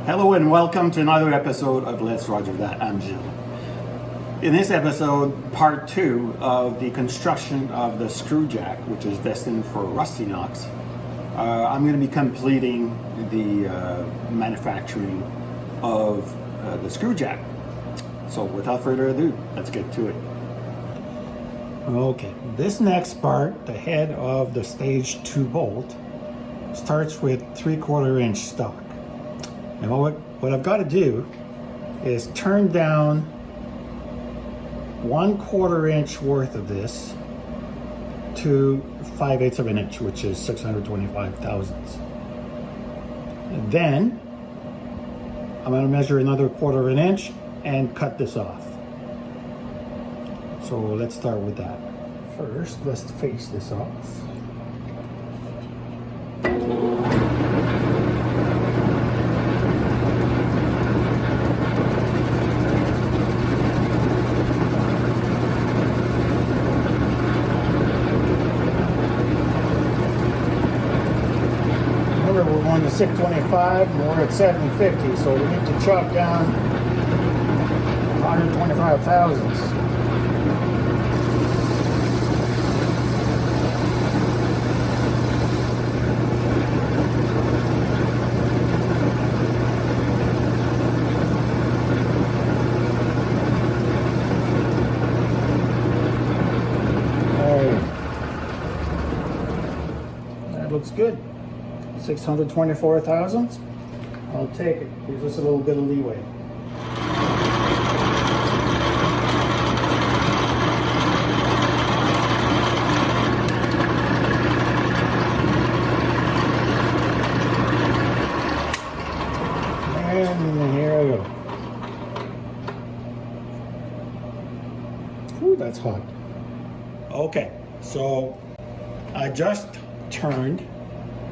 Hello and welcome to another episode of Let's Roger That. I'm Jim. In this episode, part 2 of the construction of the screw jack, which is destined for rusty knocks, I'm going to be completing the manufacturing of the screw jack. So without further ado, let's get to it. Okay, this next part, the head of the stage 2 bolt, starts with 3/4 inch stock. And what I've got to do is turn down 1/4 inch worth of this to 5/8 of an inch, which is 625 thousandths. And then I'm going to measure another 1/4 of an inch and cut this off. So let's start with that. First, let's face this off. Remember, we're going to 625 and we're at 750, so we need to chop down 125 thousandths. Looks good. 624 thousandths. I'll take it. Gives us a little bit of leeway. And here I go. Ooh, that's hot. Okay, so I just turned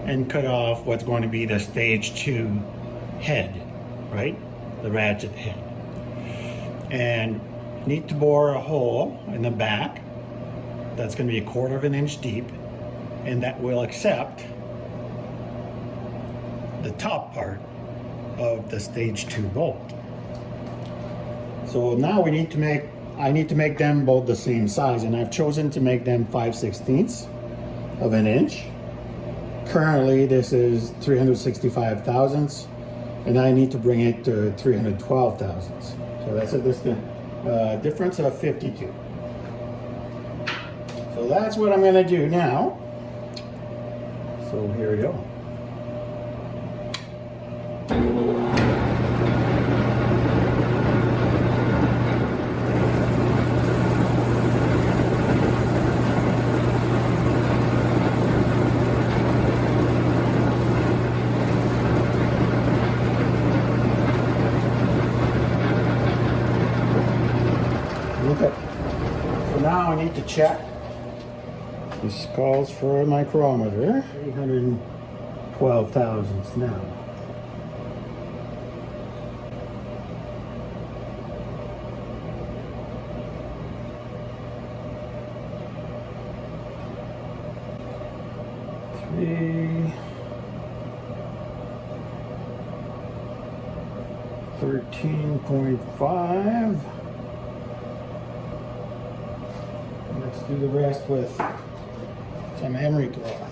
and cut off what's going to be the stage 2 head, right? The ratchet head. And need to bore a hole in the back that's going to be 1/4 of an inch deep, and that will accept the top part of the stage 2 bolt. So now I need to make them both the same size, and I've chosen to make them 5/16 of an inch. Currently this is 365 thousandths, and I need to bring it to 312 thousandths. So that's a difference of 52. So that's what I'm going to do now. So here we go. Okay, so now I need to check. This calls for a micrometer. 312 thousandths now. Three. 13.5. Let's do the rest with some emery cloth.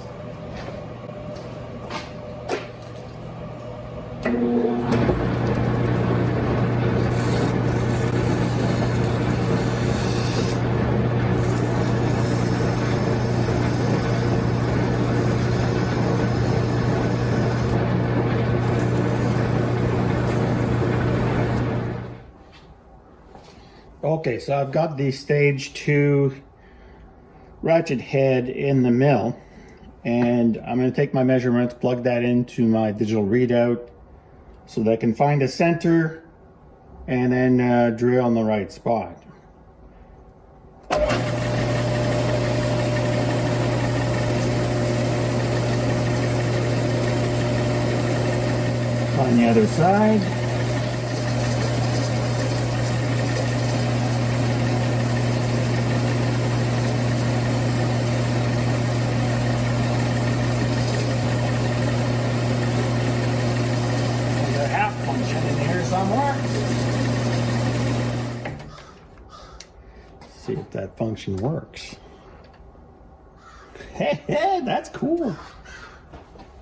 Okay, so I've got the stage 2 ratchet head in the mill, and I'm going to take my measurements, plug that into my digital readout so that I can find a center and then drill in the right spot. On the other side. that function works. Hey, that's cool.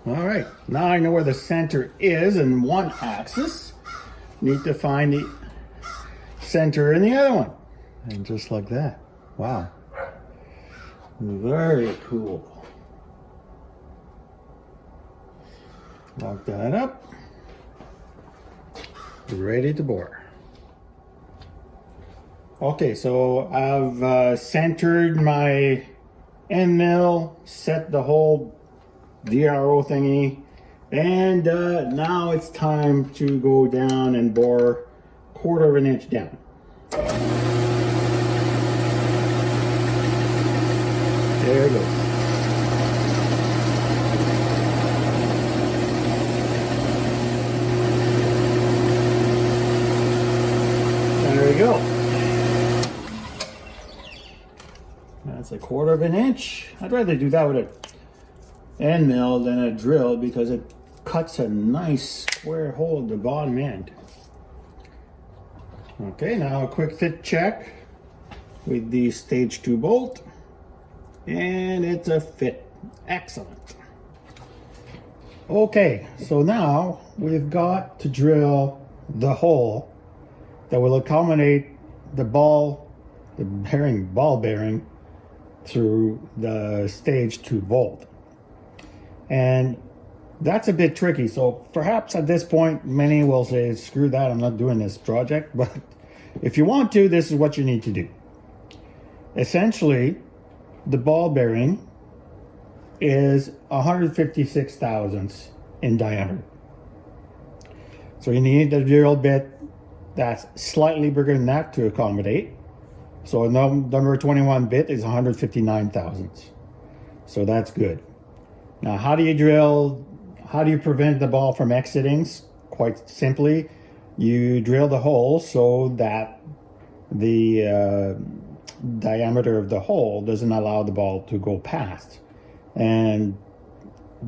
All right, now I know where the center is in one axis. Need to find the center in the other one. And just like that. Wow. Very cool. Lock that up. Ready to bore. Okay, so I've centered my end mill, set the whole DRO thingy, and now it's time to go down and bore 1/4 of an inch down. There it goes. There we go. That's 1/4 of an inch. I'd rather do that with an end mill than a drill because it cuts a nice square hole at the bottom end. Okay, now a quick fit check with the stage 2 bolt, and it's a fit. Excellent. Okay, so now we've got to drill the hole that will accommodate the ball bearing through the stage 2 bolt. And that's a bit tricky. So perhaps at this point, many will say, screw that, I'm not doing this project. But if you want to, this is what you need to do. Essentially, the ball bearing is 156 thousandths in diameter. So you need a drill bit that's slightly bigger than that to accommodate. So number 21 bit is 159 thousandths. So that's good. Now, how do you drill? How do you prevent the ball from exiting? Quite simply, you drill the hole so that the diameter of the hole doesn't allow the ball to go past. And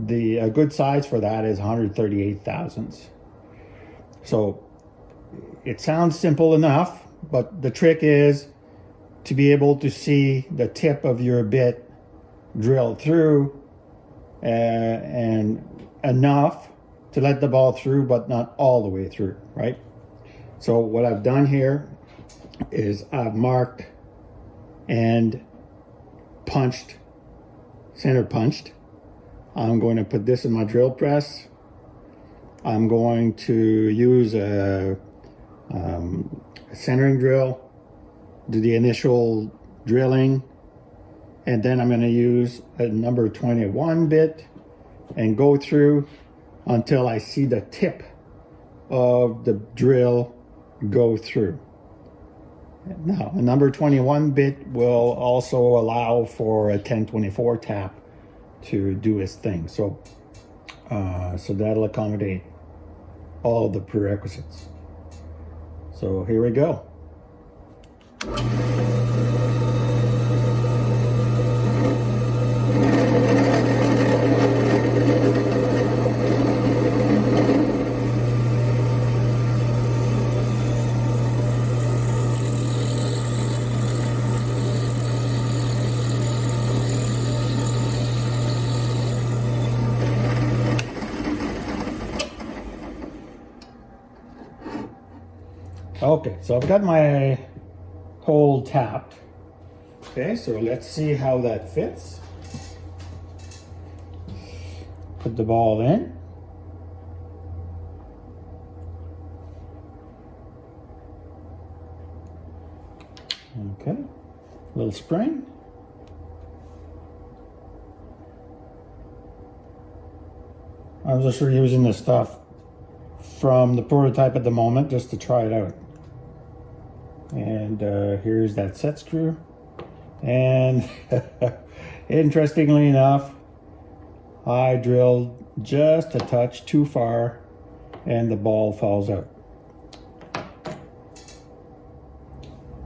a good size for that is 138 thousandths. So it sounds simple enough, but the trick is to be able to see the tip of your bit drilled through and enough to let the ball through, but not all the way through, right? So what I've done here is I've marked and punched, center punched. I'm going to put this in my drill press. I'm going to use a centering drill, do the initial drilling, and then I'm going to use a number 21 bit and go through until I see the tip of the drill go through. Now, a number 21 bit will also allow for a 1024 tap to do its thing. So that'll accommodate all of the prerequisites. So here we go. Okay, so I've got my hole tapped. Okay, so let's see how that fits. Put the ball in. Okay, little spring. I'm just reusing this stuff from the prototype at the moment just to try it out. And here's that set screw. And interestingly enough, I drilled just a touch too far and the ball falls out.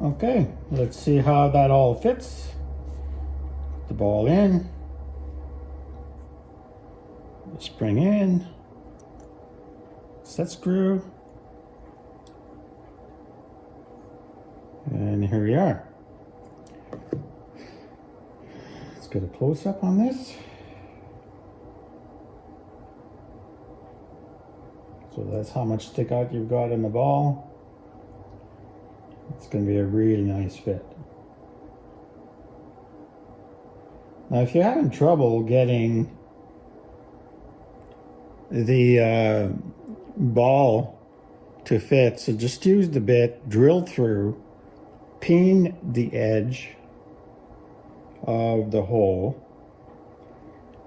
Okay, let's see how that all fits. Put the ball in, the spring in, set screw, and here we are. get a close-up on this. So that's how much stick out you've got in the ball. It's going to be a really nice fit. Now if you're having trouble getting the ball to fit, so just use the bit, drill through, peen the edge of the hole,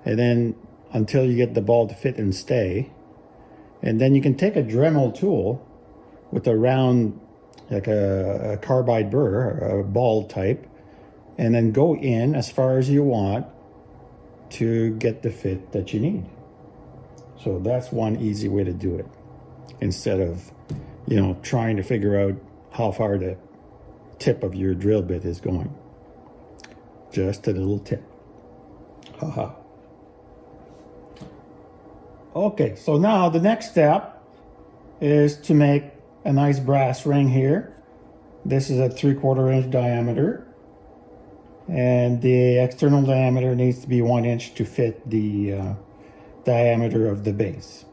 and then until you get the ball to fit and stay. And then you can take a Dremel tool with a round, like a carbide burr, a ball type, and then go in as far as you want to get the fit that you need. So that's one easy way to do it, instead of, you know, trying to figure out how far the tip of your drill bit is going. Just a little tip. Haha. Okay, so now the next step is to make a nice brass ring here. This is a 3/4 inch diameter, and the external diameter needs to be 1 inch to fit the diameter of the base.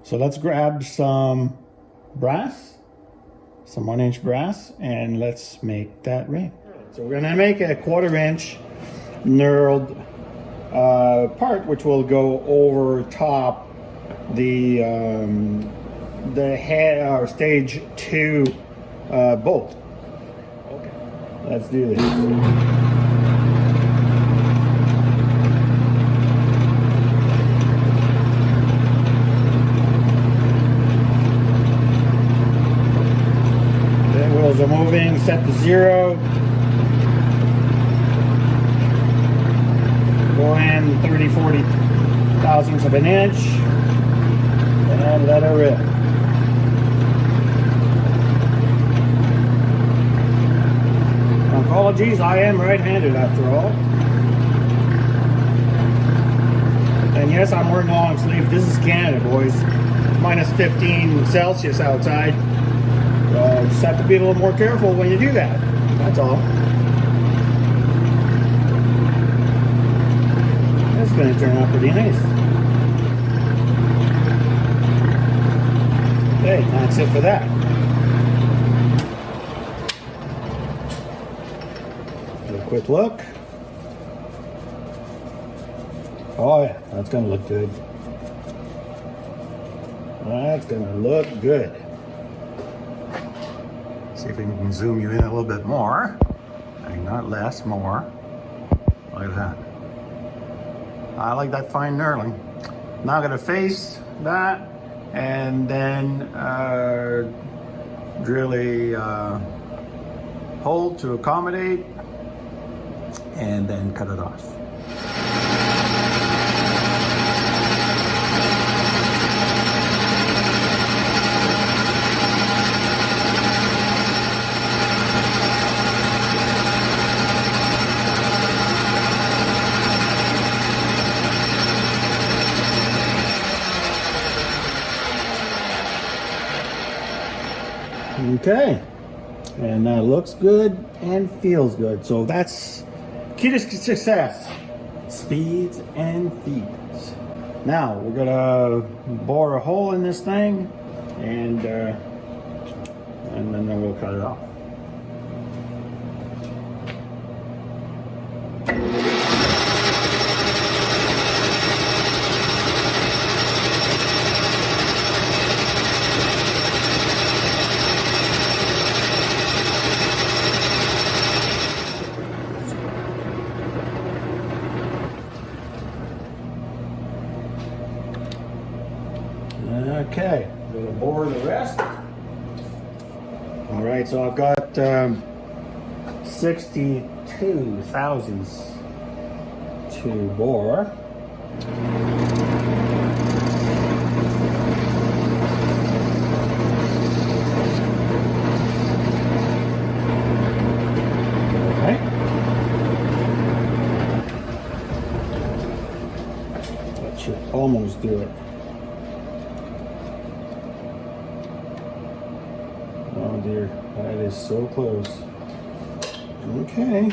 So let's grab some brass, some 1 inch brass, and let's make that ring. So we're gonna make a 1/4 inch knurled part, which will go over top the head or stage 2 bolt. Okay, let's do this. The wheels are moving, set to 0. Go in 30-40 thousandths of an inch and let it rip. Apologies, I am right-handed after all. And yes, I'm wearing long sleeve. This is Canada, boys. It's minus 15 Celsius outside. Just have to be a little more careful when you do that. That's all. It's going to turn out pretty nice. Okay, that's it for that. A quick look. Oh yeah, that's going to look good. That's going to look good. See if we can zoom you in a little bit more. Not less, more. Look at that. I like that fine knurling. Now I'm going to face that and then drill a hole to accommodate and then cut it off. Okay, and that looks good and feels good. So that's key to success: speeds and feeds. Now we're gonna bore a hole in this thing, and then we'll cut it off. Okay, I'm going to bore the rest. All right, so I've got 62 thousandths to bore. Okay. That should almost do it. Oh dear, that is so close. Okay.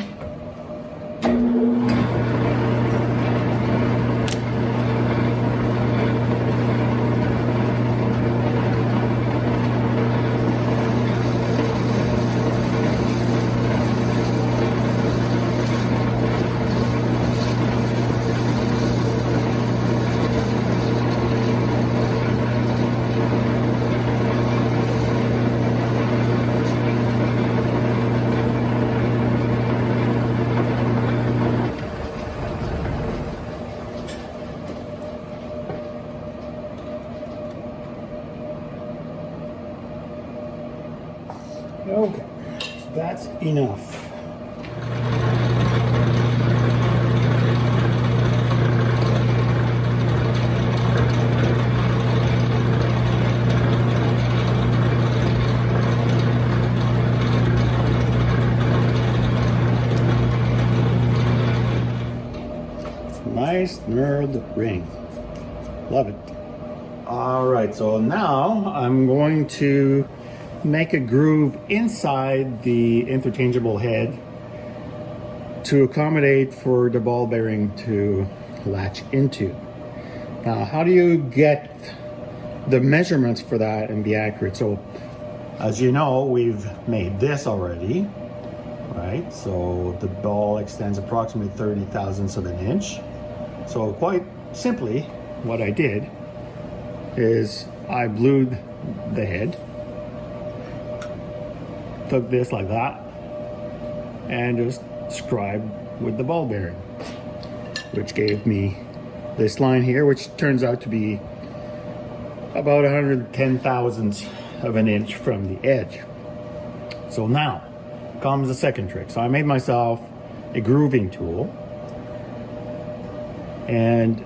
that's enough. Nice knurled ring. Love it. All right, so now I'm going to make a groove inside the interchangeable head to accommodate for the ball bearing to latch into. Now, how do you get the measurements for that and be accurate? So, as you know, we've made this already, right? So the ball extends approximately 30 thousandths of an inch. So quite simply, what I did is I blued the head, took this like that, and just scribed with the ball bearing, which gave me this line here, which turns out to be about 110 thousandths of an inch from the edge. So now comes the second trick. So I made myself a grooving tool, and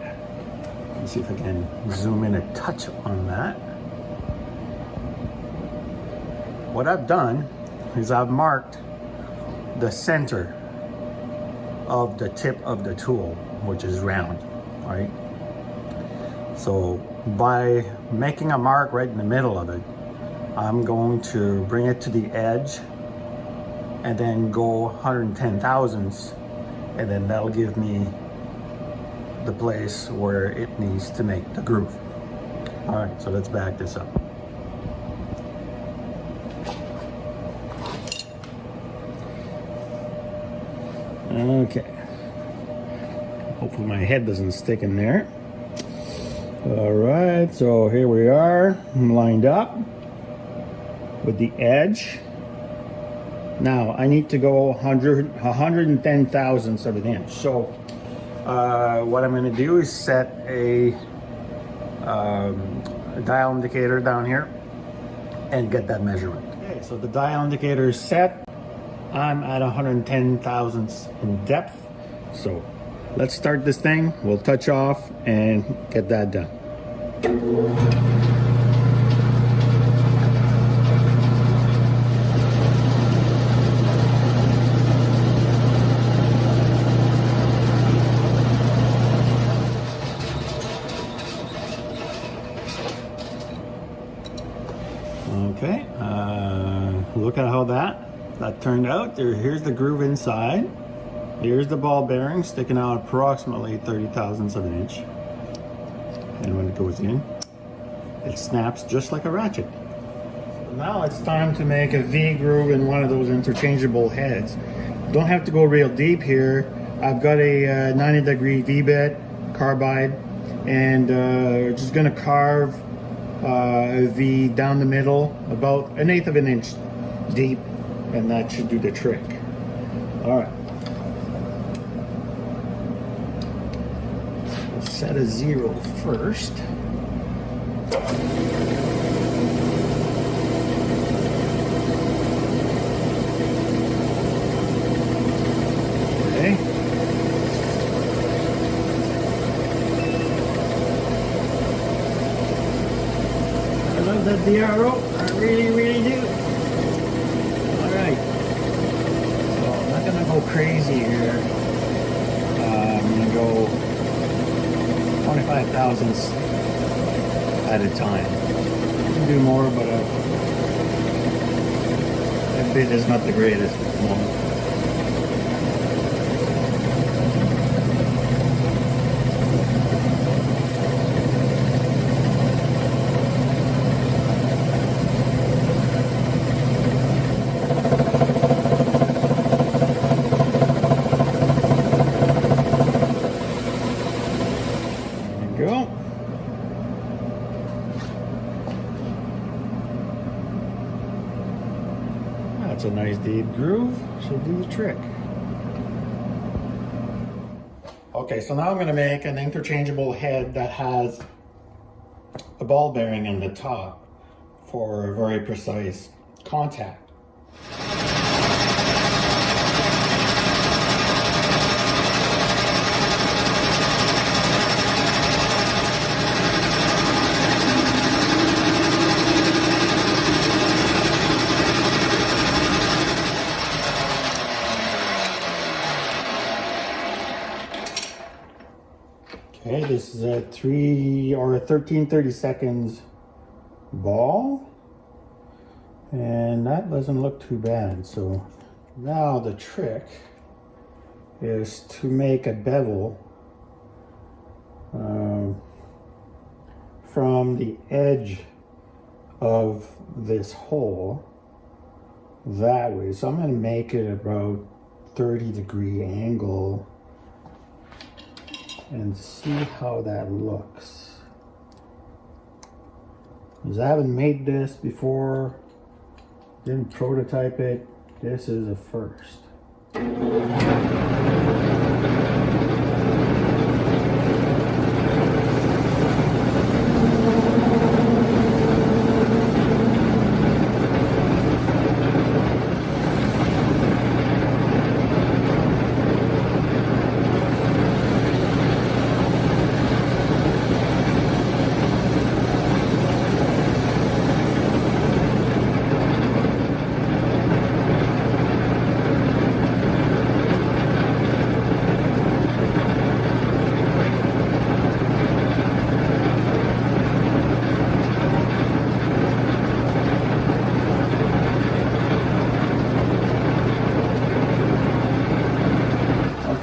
let's see if I can zoom in a touch on that. What I've done is I've marked the center of the tip of the tool, which is round, right? So by making a mark right in the middle of it, I'm going to bring it to the edge and then go 110 thousandths, and then that'll give me the place where it needs to make the groove. All right, so let's back this up. Okay. Hopefully my head doesn't stick in there. All right, so here we are, lined up with the edge. Now I need to go 110 thousandths of an inch. So what I'm going to do is set a dial indicator down here and get that measurement. Okay, so the dial indicator is set. I'm at 110 thousandths in depth. So let's start this thing. We'll touch off and get that done. Okay, look at how that turned out. Here's the groove inside. Here's the ball bearing sticking out approximately 30 thousandths of an inch. And when it goes in, it snaps just like a ratchet. So now it's time to make a V groove in one of those interchangeable heads. Don't have to go real deep here. I've got a 90-degree V-bit carbide, and just gonna carve a V down the middle, about 1/8 of an inch deep, and that should do the trick. All right. We'll set a 0 first. Okay. I love that DRO. I really do. Alright. So I'm not going to go crazy here. I'm going to go 25 thousandths at a time. You can do more, but that bit is not the greatest at the moment. Go. That's a nice deep groove. Should do the trick. Okay, so now I'm going to make an interchangeable head that has a ball bearing in the top for a very precise contact. Okay, this is a 13/32 ball, and that doesn't look too bad. So now the trick is to make a bevel from the edge of this hole that way. So I'm going to make it about 30-degree angle and see how that looks. Because I haven't made this before, didn't prototype it. This is a first.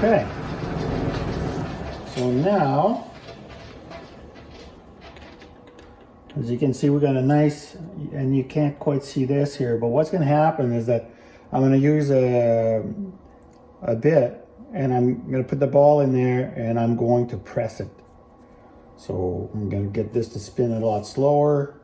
Okay, so now, as you can see, we got a nice, and you can't quite see this here, but what's going to happen is that I'm going to use a bit, and I'm going to put the ball in there, and I'm going to press it. So I'm going to get this to spin a lot slower.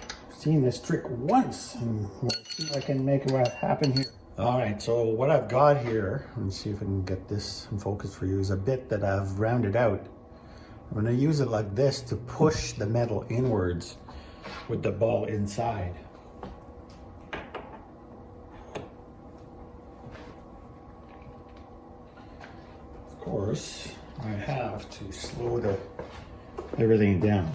I've seen this trick once, and we'll see if I can make it happen here. All right, so what I've got here, let me see if I can get this in focus for you, is a bit that I've rounded out. I'm going to use it like this to push the metal inwards with the ball inside. Of course, I have to slow everything down,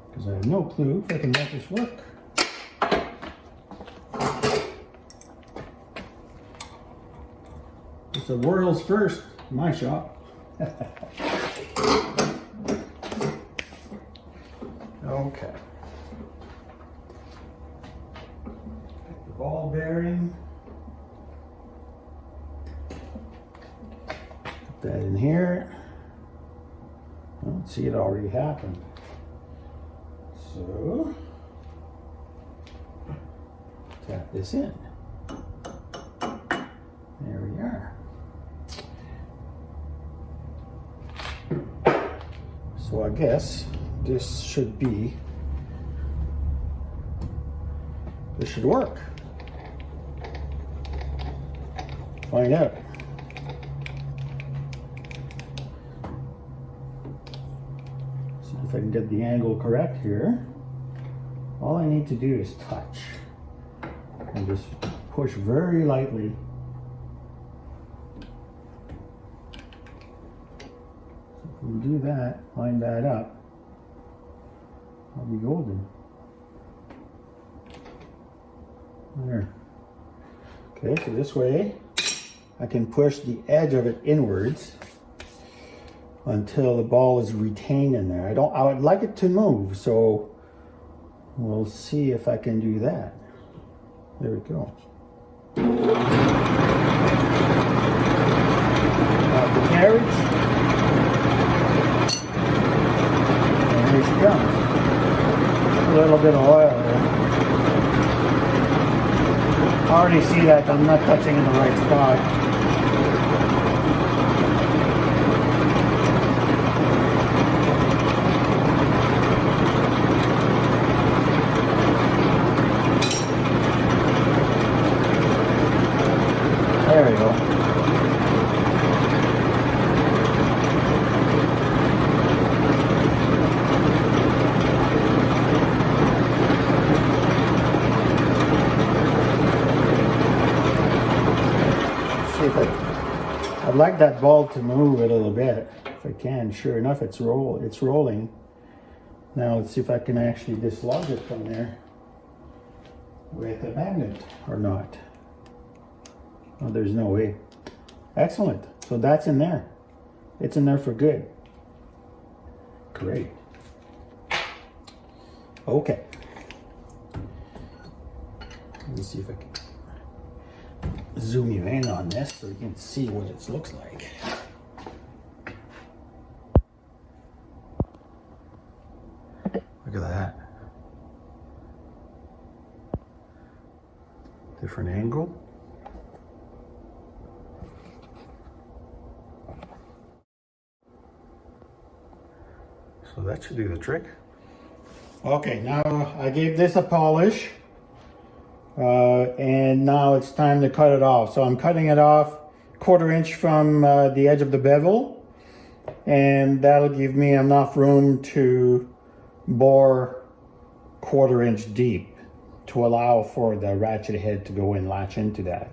because I have no clue if I can make this work. It's the world's first in my shop. Okay. The ball bearing. Put that in here. Well, see, it already happened. So, tap this in. There we are. So I guess this should work. Find out. See if I can get the angle correct here. All I need to do is touch and just push very lightly. If we do that, line that up, I'll be golden. There. Okay, so this way I can push the edge of it inwards until the ball is retained in there. I would like it to move, so we'll see if I can do that. There we go. The carriage. And here she comes. A little bit of oil there. I already see that I'm not touching in the right spot. There we go. I'd like that ball to move a little bit, if I can. Sure enough, it's rolling. Now let's see if I can actually dislodge it from there with a magnet or not. Oh, there's no way. Excellent. So that's in there. It's in there for good. Great. Okay. Let me see if I can zoom you in on this so you can see what it looks like. Look at that. Different angle. So that should do the trick. Okay, now I gave this a polish. And now it's time to cut it off. So I'm cutting it off 1/4 inch from the edge of the bevel. And that'll give me enough room to bore 1/4 inch deep to allow for the ratchet head to go and latch into that.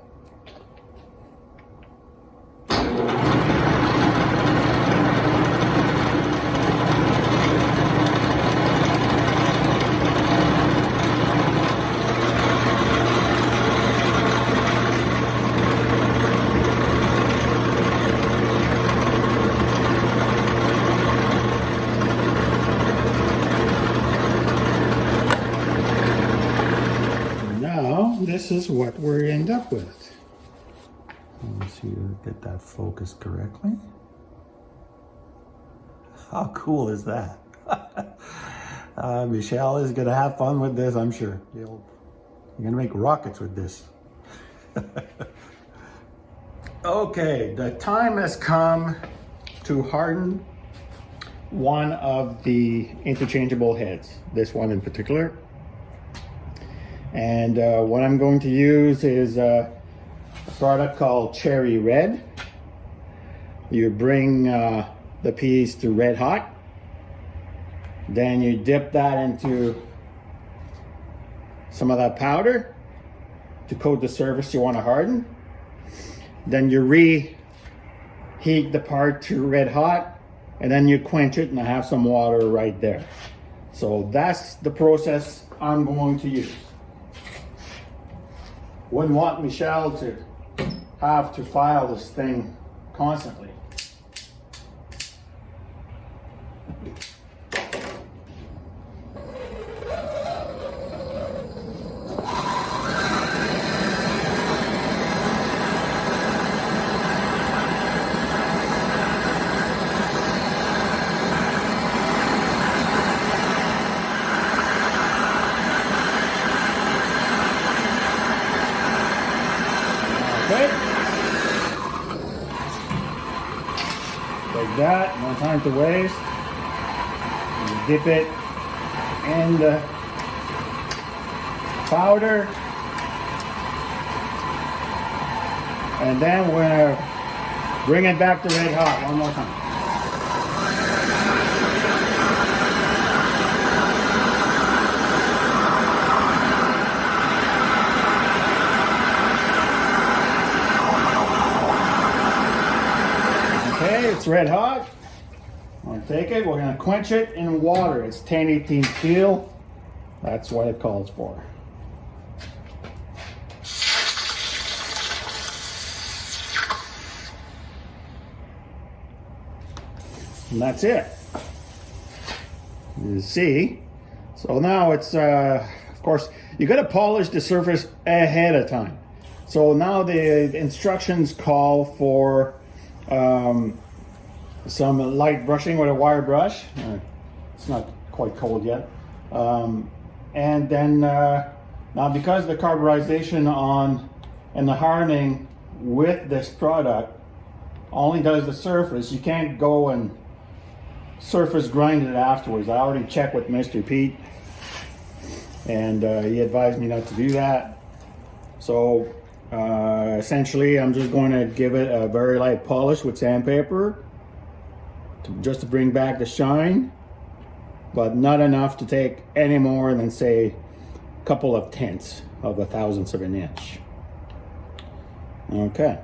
This is what we end up with. Let me see to get that focused correctly. How cool is that? Michelle is gonna have fun with this, I'm sure. You're gonna make rockets with this. Okay, the time has come to harden one of the interchangeable heads, this one in particular. And what I'm going to use is a product called Cherry Red. You bring the piece to red hot. Then you dip that into some of that powder to coat the surface you want to harden. Then you reheat the part to red hot, and then you quench it and have some water right there. So that's the process I'm going to use. Wouldn't want Michelle to have to file this thing constantly. Like that, no time to waste. You dip it in the powder. And then we're gonna bring it back to red hot one more time. Okay, it's red hot. I'm gonna take it, we're gonna quench it in water. It's 1018 steel. That's what it calls for. And that's it. You see. So now it's, of course, you gotta polish the surface ahead of time. So now the instructions call for some light brushing with a wire brush. It's not quite cold yet. And then now because the carburization on and the hardening with this product only does the surface, you can't go and surface grind it afterwards. I already checked with Mr. Pete and he advised me not to do that. So essentially I'm just going to give it a very light polish with sandpaper just to bring back the shine, but not enough to take any more than say a couple of tenths of a thousandth of an inch. Okay.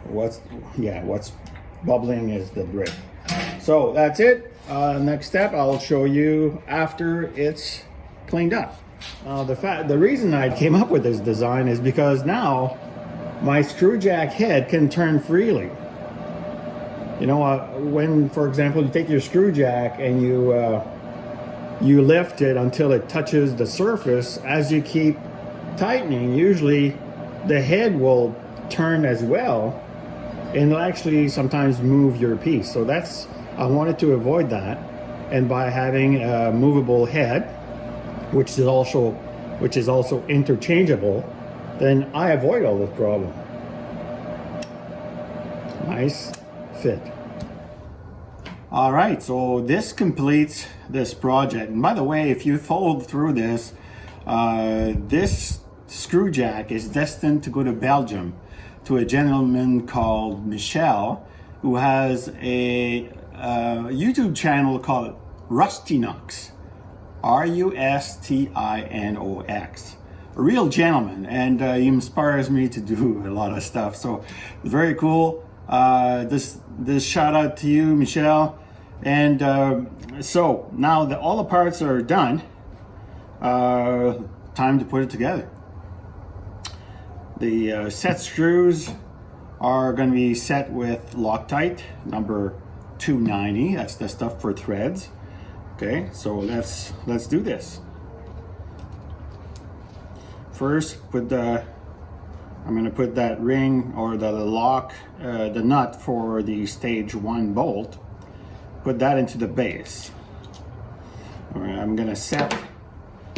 What's bubbling is the brick. So that's it. Next step I'll show you after it's cleaned up. The reason I came up with this design is because now my screw jack head can turn freely. You know, when, for example, you take your screw jack and you lift it until it touches the surface, as you keep tightening, usually the head will turn as well, and it'll actually sometimes move your piece. So that's, I wanted to avoid that, and by having a movable head, which is also interchangeable, then I avoid all this problem. Nice fit. All right, so this completes this project. And by the way, if you followed through this, this screw jack is destined to go to Belgium to a gentleman called Michel, who has a YouTube channel called Rustinox, Rustinox. A real gentleman, and he inspires me to do a lot of stuff. So very cool. This shout out to you, Michel. And so now that all the parts are done, time to put it together. The set screws are going to be set with Loctite number 290. That's the stuff for threads. Okay, so let's do this. First, I'm going to put that ring or the lock, the nut for the stage 1 bolt. Put that into the base. All right, I'm going to set.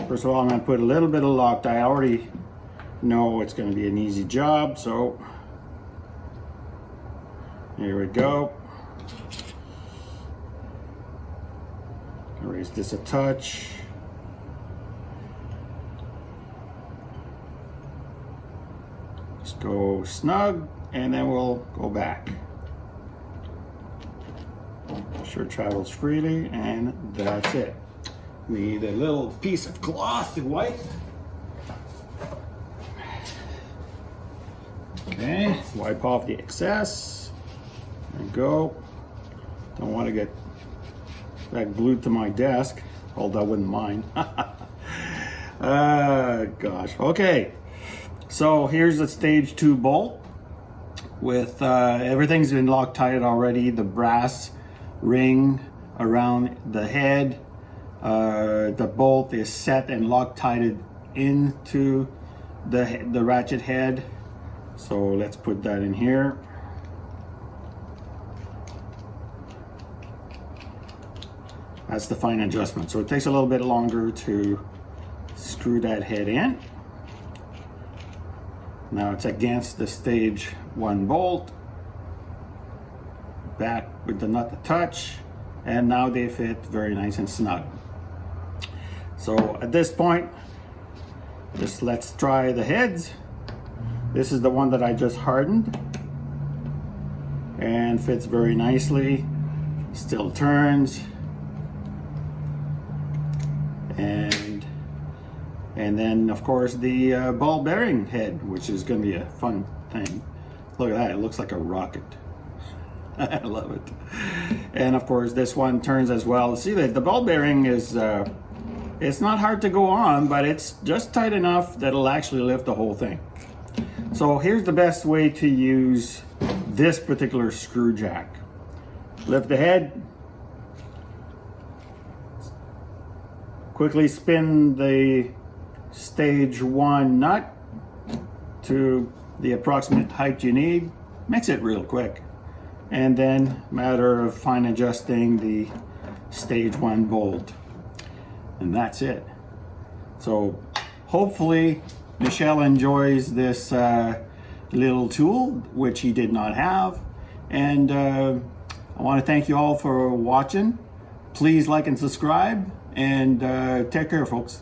First of all, I'm going to put a little bit of Loctite. I already know it's going to be an easy job, so here we go. Raise this a touch. Just go snug, and then we'll go back. Sure travels freely, and that's it. We need a little piece of cloth to wipe. Okay, wipe off the excess. There we go. Don't want to get that glued to my desk, although I wouldn't mind. Gosh. Okay, so here's the stage 2 bolt with everything's been Loctited already. The brass ring around the head, the bolt is set and Loctited into the ratchet head. So let's put that in here. That's the fine adjustment. So it takes a little bit longer to screw that head in. Now it's against the stage 1 bolt. Back with the nut to touch, and now they fit very nice and snug. So at this point, just let's try the heads. This is the one that I just hardened and fits very nicely, still turns, and then of course the ball bearing head, which is going to be a fun thing. Look at that, it looks like a rocket. I love it. And of course this one turns as well. See that the ball bearing is it's not hard to go on, but it's just tight enough that it'll actually lift the whole thing. So here's the best way to use this particular screw jack. Lift the head, quickly spin the stage 1 nut to the approximate height you need. Makes it real quick. And then matter of fine adjusting the stage 1 bolt, and that's it. So hopefully Michel enjoys this little tool, which he did not have. And I want to thank you all for watching. Please like and subscribe, and take care, folks.